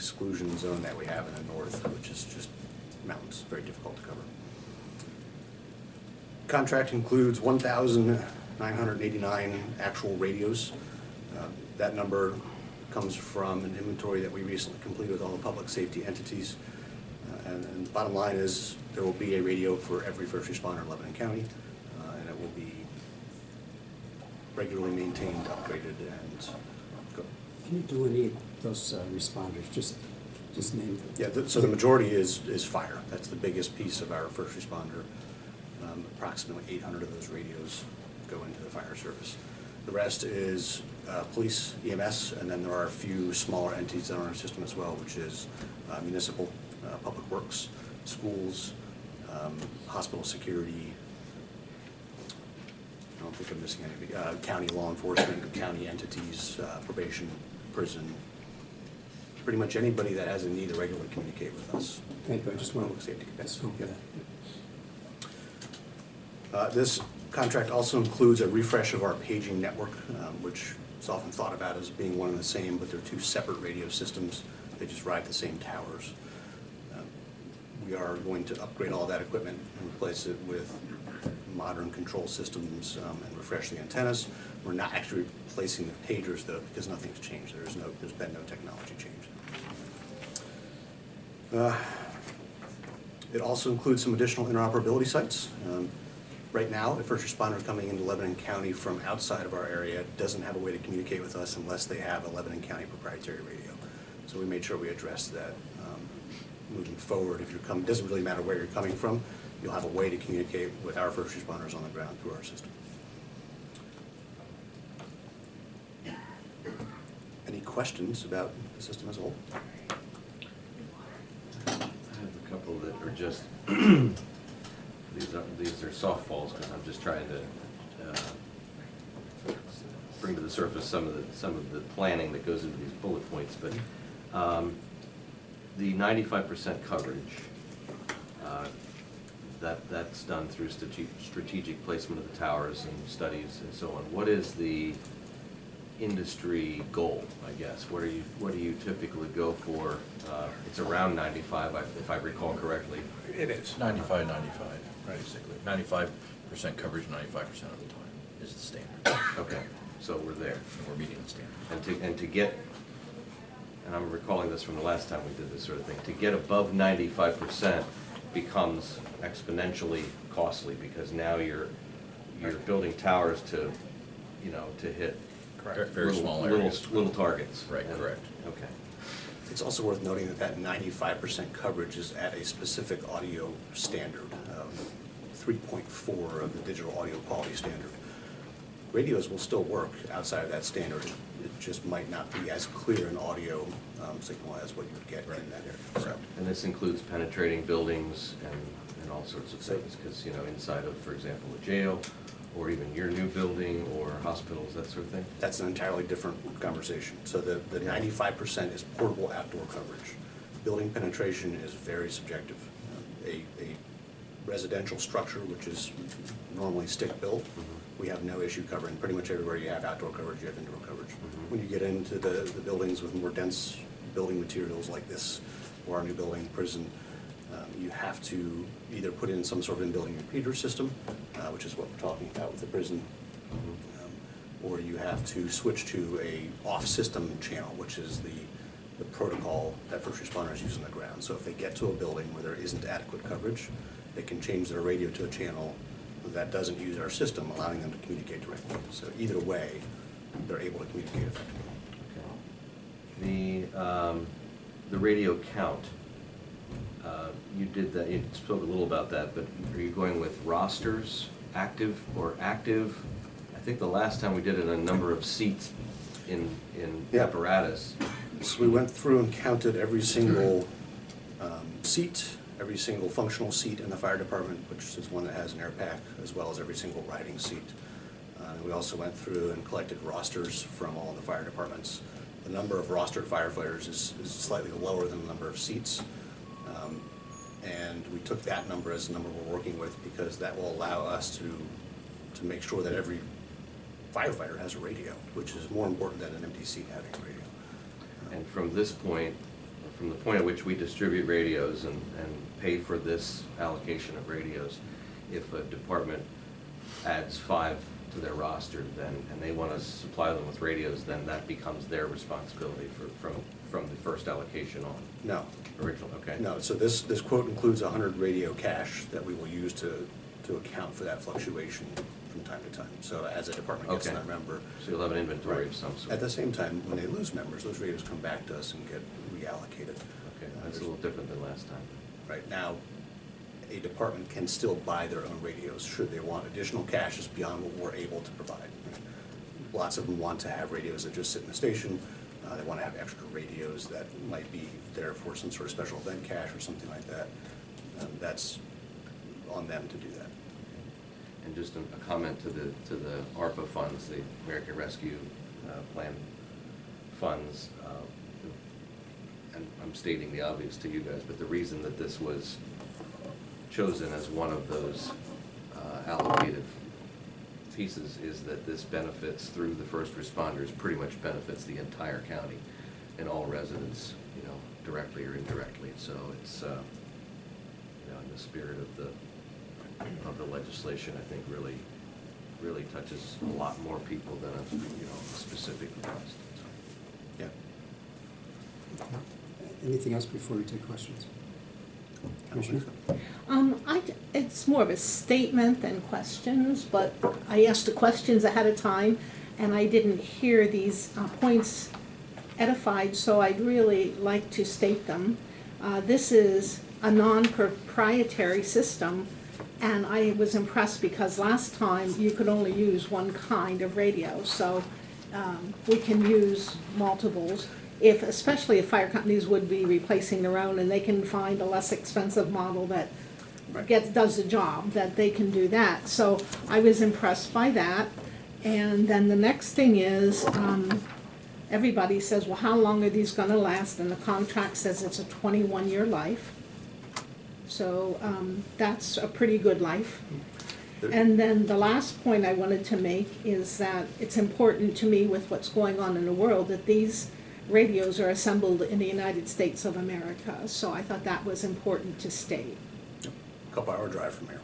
exclusion zone that we have in the north, which is just mountains, very difficult to cover. Contract includes 1,989 actual radios. That number comes from an inventory that we recently completed with all the public safety entities. And the bottom line is there will be a radio for every first responder in Lebanon County, and it will be regularly maintained, upgraded, and go. Can you delineate those responders? Just name them. Yeah, so the majority is fire. That's the biggest piece of our first responder. Approximately 800 of those radios go into the fire service. The rest is police, EMS, and then there are a few smaller entities that are on our system as well, which is municipal, public works, schools, hospital security. I don't think I'm missing anything. County law enforcement, county entities, probation, prison. Pretty much anybody that has a need to regularly communicate with us. Thank you. I just want Public safety capacity. to. This contract also includes a refresh of our paging network, which is often thought about as being one and the same, but they're two separate radio systems. They just ride the same towers. We are going to upgrade all that equipment and replace it with modern control systems and refresh the antennas. We're not actually replacing the pagers though, because nothing's changed. There's been no technology change. It also includes some additional interoperability sites. Right now, a first responder coming into Lebanon County from outside of our area doesn't have a way to communicate with us unless they have a Lebanon County proprietary radio. So we made sure we addressed that moving forward. If you're coming, it doesn't really matter where you're coming from, you'll have a way to communicate with our first responders on the ground through our system. Any questions about the system as a whole? I have a couple that are just these are softballs because I'm just trying to bring to the surface some of the planning that goes into these bullet points. But the 95% coverage, that's done through strategic placement of the towers and studies and so on. What is the industry goal, I guess? What do you typically go for? It's around 95, if I recall correctly. It is. 95, basically. 95% coverage 95% of the time is the standard. Okay, so we're there. And we're meeting the standard. And to get, and I'm recalling this from the last time we did this sort of thing, to get above 95% becomes exponentially costly because now you're building towers to hit Very small areas. Little targets. Right, correct. Okay. It's also worth noting that 95% coverage is at a specific audio standard, 3.4 of the digital audio quality standard. Radios will still work outside of that standard. It just might not be as clear an audio signal as what you would get in that area. So, And this includes penetrating buildings and all sorts of things, because inside of, for example, a jail, or even your new building, or hospitals, that sort of thing? that's an entirely different conversation. So the 95% is portable outdoor coverage. Building penetration is very subjective. A residential structure, which is normally stick-built, we have no issue covering. Pretty much everywhere you have outdoor coverage, you have indoor coverage. When you get into the buildings with more dense building materials like this, or our new building, prison, you have to either put in some sort of in-building repeater system, which is what we're talking about with the prison, or you have to switch to a off-system channel, which is the protocol that first responders use on the ground. So if they get to a building where there isn't adequate coverage, they can change their radio to a channel that doesn't use our system, allowing them to communicate directly. So either way, they're able to communicate effectively. Okay. The radio count. You did that. You spoke a little about that, but are you going with rosters, active or active? I think the last time we did it, a number of seats in apparatus. So we went through and counted every single seat, every single functional seat in the fire department, which is one that has an air pack, as well as every single riding seat. And we also went through and collected rosters from all the fire departments. The number of rostered firefighters is slightly lower than the number of seats. And we took that number as the number we're working with because that will allow us to make sure that every firefighter has a radio, which is more important than an empty seat having a radio. And from this point, from the point at which we distribute radios and pay for this allocation of radios, if a department adds 5 to their roster, then, and they want to supply them with radios, then that becomes their responsibility from the first allocation on? No. Original, okay. No, so this quote includes 100 radio cache that we will use to account for that fluctuation from time to time. So as a department gets Okay. that member. So you'll have an inventory of some sort. At the same time, when they lose members, those radios come back to us and get reallocated. Okay, that's a little different than last time. Right now, a department can still buy their own radios should they want additional caches beyond what we're able to provide. Lots of them want to have radios that just sit in the station. They want to have extra radios that might be there for some sort of special event cache or something like that. That's on them to do that. And just a comment to the ARPA funds, the American Rescue Plan funds, and I'm stating the obvious to you guys, but the reason that this was chosen as one of those allocated pieces is that this benefits, through the first responders, pretty much benefits the entire county and all residents, you know, directly or indirectly. So it's, you know, in the spirit of the legislation, I think really touches a lot more people than a, you know, a specific request. So, Yeah. Anything else before we take questions? I don't think so. It's more of a statement than questions, but I asked the questions ahead of time, and I didn't hear these points edified, so I'd really like to state them. This is a non-proprietary system, and I was impressed because last time you could only use one kind of radio, so we can use multiples. Especially if fire companies would be replacing their own and they can find a less expensive model that does the job, that they can do that. So I was impressed by that. And then the next thing is, everybody says, well, how long are these gonna last? And the contract says it's a 21-year life. So that's a pretty good life. And then the last point I wanted to make is that it's important to me with what's going on in the world that these radios are assembled in the United States of America, so I thought that was important to state. A couple-hour drive from here.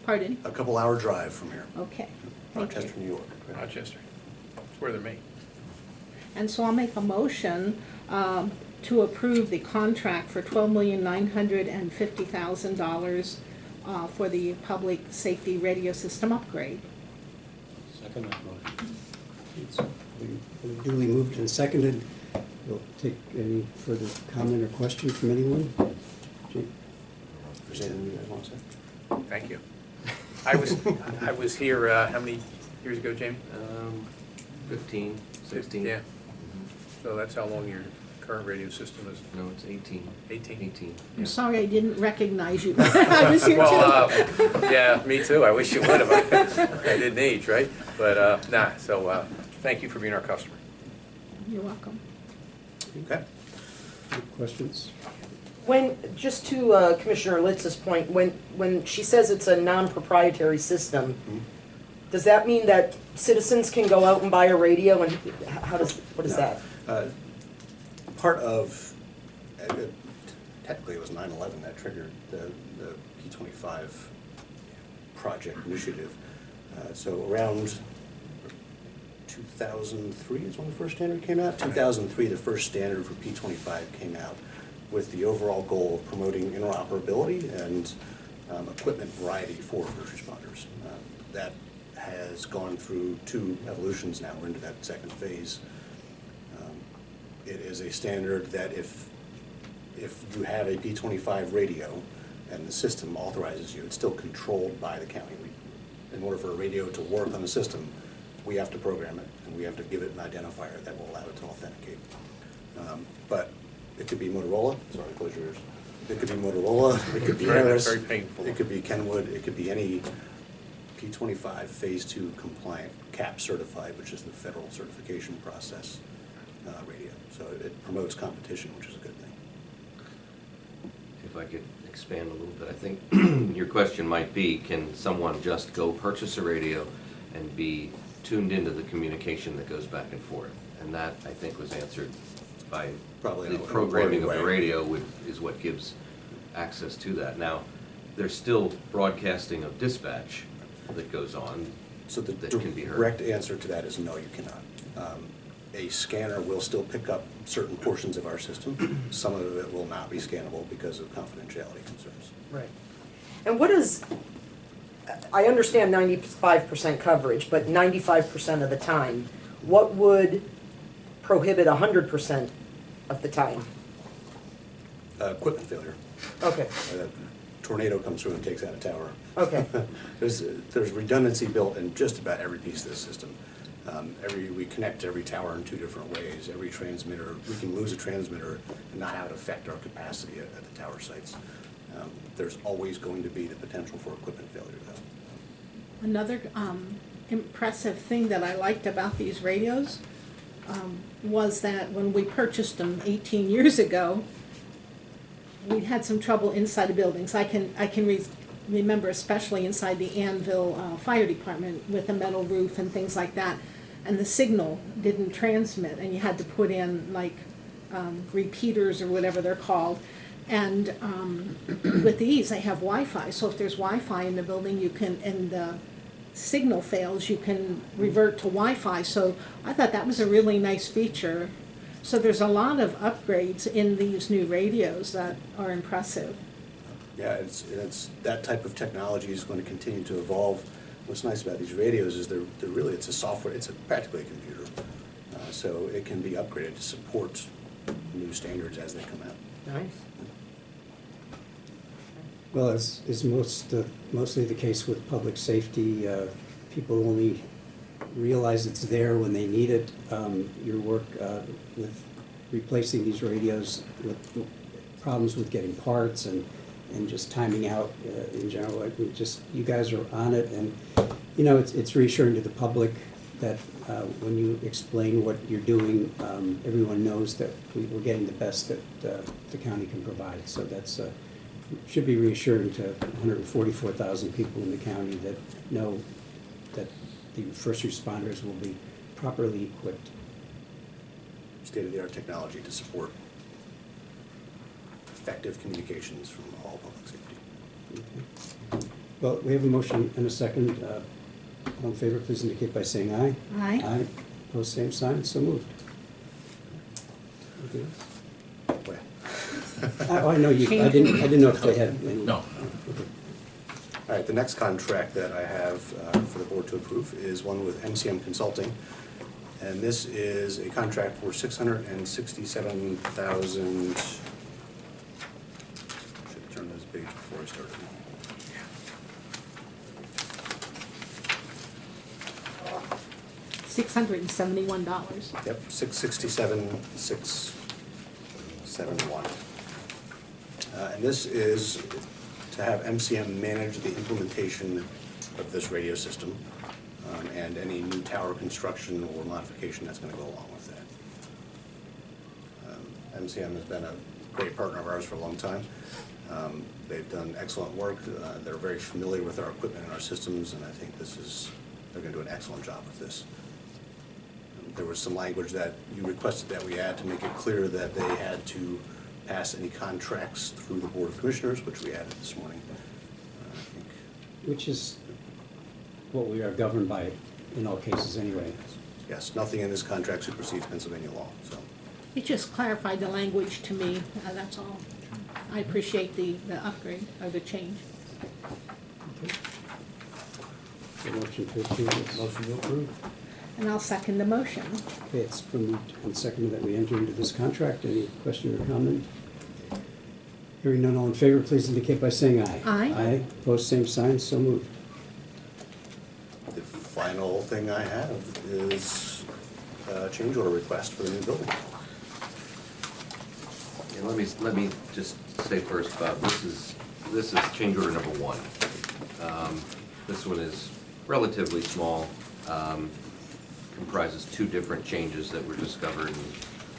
Pardon? A couple-hour drive from here. Okay, thank you. Rochester, New York. Rochester. That's where they're made. And so I'll make a motion to approve the contract for $12,950,000 for the public safety radio system upgrade. Second that motion. It's been duly moved and seconded. We'll take any further comment or question from anyone. Jake? If there's anything you guys want to say? Thank you. I was here, how many years ago, Jamie? 15, 16. Yeah. So that's how long your current radio system is? No, it's 18. 18? 18. I'm yeah. sorry I didn't recognize you. I was here too. Well, yeah, me too. I wish you would have. I didn't age, right? But, so thank you for being our customer. You're welcome. Okay. Any questions? Just to Commissioner Litz's point, when she says it's a non-proprietary system, does that mean that citizens can go out and buy a radio, and what is that? Part of, technically it was 9/11 that triggered the P25 project initiative. So around 2003 is when the first standard came out. 2003, the first standard for P25 came out with the overall goal of promoting interoperability and equipment variety for first responders. That has gone through 2 evolutions now. We're into that second phase. It is a standard that if you have a P25 radio and the system authorizes you, it's still controlled by the county. In order for a radio to work on the system, we have to program it, and we have to give it an identifier that will allow it to authenticate. But it could be Motorola, sorry, close your ears. It could be Motorola, it could be Harris, Very painful. it could be Kenwood, it could be any P25 Phase 2 compliant, CAP certified, which is the federal certification process radio. So it promotes competition, which is a good thing. If I could expand a little bit, I think your question might be, can someone just go purchase a radio and be tuned into the communication that goes back and forth? And that, I think, was answered by Probably the in a programming of way. the radio is what gives access to that. Now, there's still broadcasting of dispatch that goes on So the that can be heard. direct answer to that is no, you cannot. A scanner will still pick up certain portions of our system. Some of it will not be scannable because of confidentiality concerns. Right. And what is, I understand 95% coverage, but 95% of the time, what would prohibit 100% of the time? Equipment failure. Okay, A tornado comes through and takes out a tower. okay, There's redundancy built in just about every piece of the system. We connect every tower in two different ways. Every transmitter, we can lose a transmitter and not have it affect our capacity at the tower sites. There's always going to be the potential for equipment failure though. Another impressive thing that I liked about these radios was that when we purchased them 18 years ago, we had some trouble inside the buildings. I can remember especially inside the Annville Fire Department with a metal roof and things like that. And the signal didn't transmit and you had to put in like repeaters or whatever they're called. And with these, they have Wi-Fi. So if there's Wi-Fi in the building, you can, and the signal fails, you can revert to Wi-Fi. So I thought that was a really nice feature. So there's a lot of upgrades in these new radios that are impressive. Yeah, it's that type of technology is going to continue to evolve. What's nice about these radios is they're really, it's a software, it's practically a computer. So it can be upgraded to support new standards as they come out. nice. Well, as is mostly the case with public safety, people only realize it's there when they need it. Your work with replacing these radios, with problems with getting parts and just timing out in general, you guys are on it, and you know it's reassuring to the public that when you explain what you're doing, everyone knows that we're getting the best that the county can provide. So that's should be reassuring to 144,000 people in the county that know that the first responders will be properly equipped. State-of-the-art technology to support effective communications from all public safety. Okay. Well, we have a motion and a second. All in favor, please indicate by saying aye. Aye. Aye. Opposed, same sign. So moved. Okay. Well, Oh, I know you. I didn't know if they had any. No. Okay. all right, the next contract that I have for the board to approve is one with MCM Consulting. And this is a contract for $667,000. Should turn this page before I start. $671. Yep, 667,671. And this is to have MCM manage the implementation of this radio system and any new tower construction or modification that's going to go along with that. MCM has been a great partner of ours for a long time. They've done excellent work. They're very familiar with our equipment and our systems, and I think they're going to do an excellent job with this. There was some language that you requested that we add to make it clear that they had to pass any contracts through the Board of Commissioners, which we added this morning. I think. Which is what we are governed by in all cases anyway. Yes, nothing in this contract supersedes Pennsylvania law, so. It just clarified the language to me, that's all. I appreciate the upgrade, or the change. Okay. Motion to approve this. Motion to approve. And I'll second the motion. Okay, it's been moved and seconded that we enter into this contract. Any question or comment? Hearing none, all in favor, please indicate by saying aye. Aye. Aye. Opposed, same sign. So moved. The final thing I have is a change order request for the new building. And let me just say first, Bob, this is change order number one. This one is relatively small, comprises two different changes that were discovered. And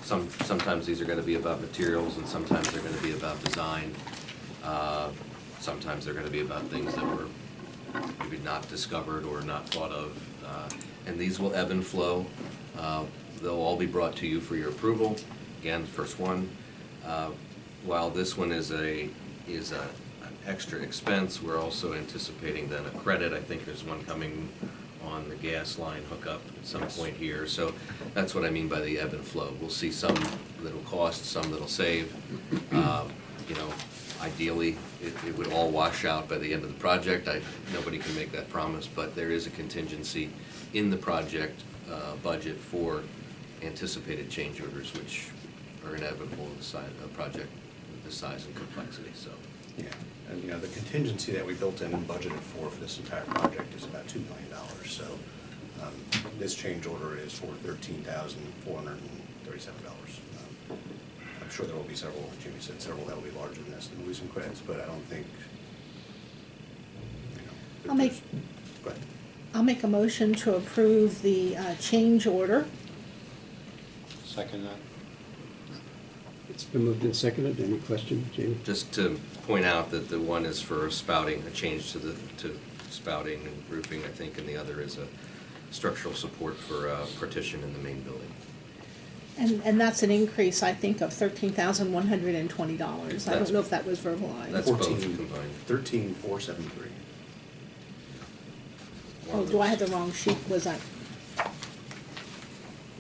sometimes these are going to be about materials, and sometimes they're going to be about design. Sometimes they're going to be about things that were maybe not discovered or not thought of. And these will ebb and flow. They'll all be brought to you for your approval. again, first one. While this one is an extra expense, we're also anticipating then a credit. I think there's one coming on the gas line hookup at some point here. So that's what I mean by the ebb and flow. We'll see some that'll cost, some that'll save. You know, ideally, it would all wash out by the end of the project. Nobody can make that promise, but there is a contingency in the project budget for anticipated change orders, which are inevitable in a project with this size and complexity, so. Yeah, and you know, the contingency that we built in and budgeted for this entire project is about $2 million. So this change order is for $13,437. I'm sure there will be several, like Jimmy said, several that will be larger than this. There will be some credits, but I don't think, you know. Go ahead. I'll make a motion to approve the change order. Second that. It's been moved and seconded. Any question, Jamie? Just to point out that the one is for spouting, a change to spouting and roofing, I think, and the other is a structural support for partition in the main building. And that's an increase, I think, of $13,120. I don't know if that was verbalized. That's both combined. 13,473. Oh, do I have the wrong sheet? Was that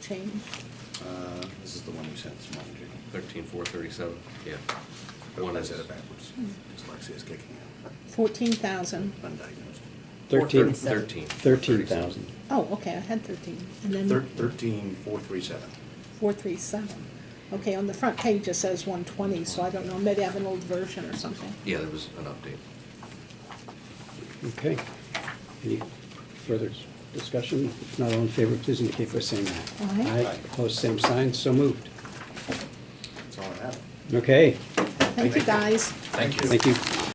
changed? This is the one you sent this morning, Jimmy. 13,437, yeah. One I said it backwards. Dyslexia is kicking in. 14,000. Undiagnosed. 13,000. Oh, okay, I had 13. And then 13,437. 437. Okay, on the front page it says 120, so I don't know, maybe I have an old version or something. Yeah, there was an update. Okay. Any further discussion? If not, all in favor, please indicate by saying aye. Aye. Aye. Opposed, same sign, so moved. That's all I have. Okay, Thank you, guys. Thank you. thank you.